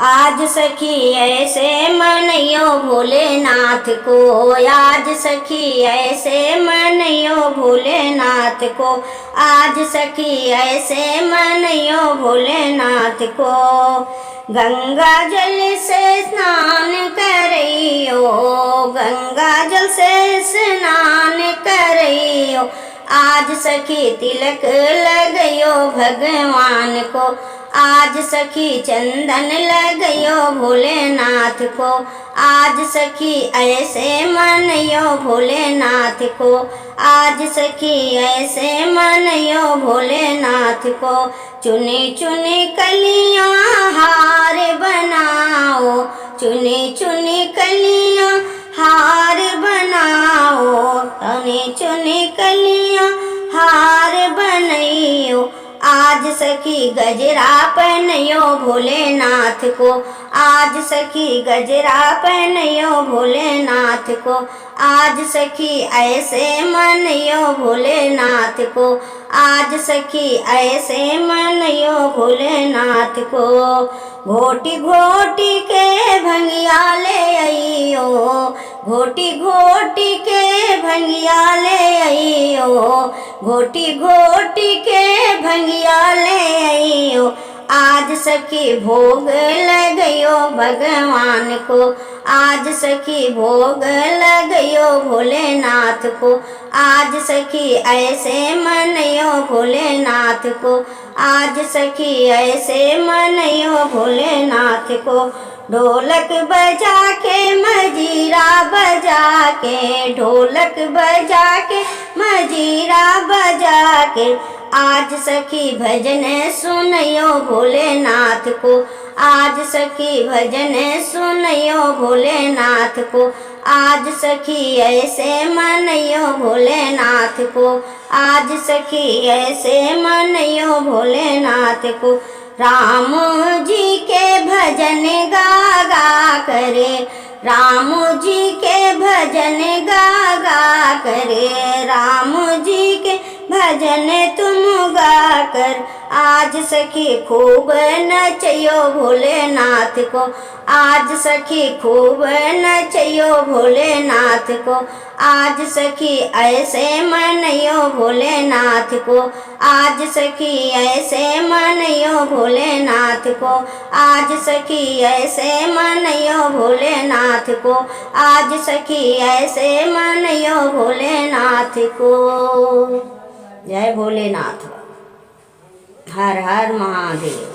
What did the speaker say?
आज सखी ऐसे मनइयो भोलेनाथ को, आज सखी ऐसे मनइयो भोलेनाथ को, आज सखी ऐसे मनइयो भोलेनाथ को। गंगा जल से स्नान करियो, गंगा जल से स्नान करियो, आज सखी तिलक लगयो भगवान को, आज सखी चंदन लगयो भोलेनाथ को, आज सखी ऐसे मनइयो भोलेनाथ को, आज सखी ऐसे मनइयो भोलेनाथ को। चुनी चुनी कलियां हार बनाओ, चुनी चुनी कलियां हार बनाओ, चुनी चुनी कलियां हार बनइयो, आज सखी गजरा पहनियो भोलेनाथ को, आज सखी गजरा पहनियो भोलेनाथ को, आज सखी ऐसे मनइयो भोलेनाथ को, आज सखी ऐसे मनइयो भोलेनाथ को। घोटी घोटी के भंगिया ले अइयो, घोटी घोटी के भंगिया ले अइयो, घोटी घोटी के भंगिया ले अइयो, आज सखी भोग लगयो भगवान को, आज सखी भोग लगयो भोलेनाथ को, आज सखी ऐसे मनइयो भोलेनाथ को, आज सखी ऐसे मनइयो भोलेनाथ को। ढोलक बजा के मजीरा बजा के, ढोलक बजा के मजीरा बजा के, आज सखी भजन सुनयो भोलेनाथ को, आज सखी भजन सुनयो भोलेनाथ को, आज सखी ऐसे मनइयो भोलेनाथ को, आज सखी ऐसे मनइयो भोलेनाथ को। राम जी के भजन गा गा करे, राम जी के भजन गा गा करे, राम जी के भजन तुम गा कर, आज सखी खूब नचयो भोलेनाथ को, आज सखी खूब नचयो भोलेनाथ को, आज सखी ऐसे मनइयो भोलेनाथ को, आज सखी ऐसे मनइयो भोलेनाथ को, आज सखी ऐसे मनइयो भोलेनाथ को, आज सखी ऐसे मनइयो भोलेनाथ को। जय भोलेनाथ। हर हर महादेव।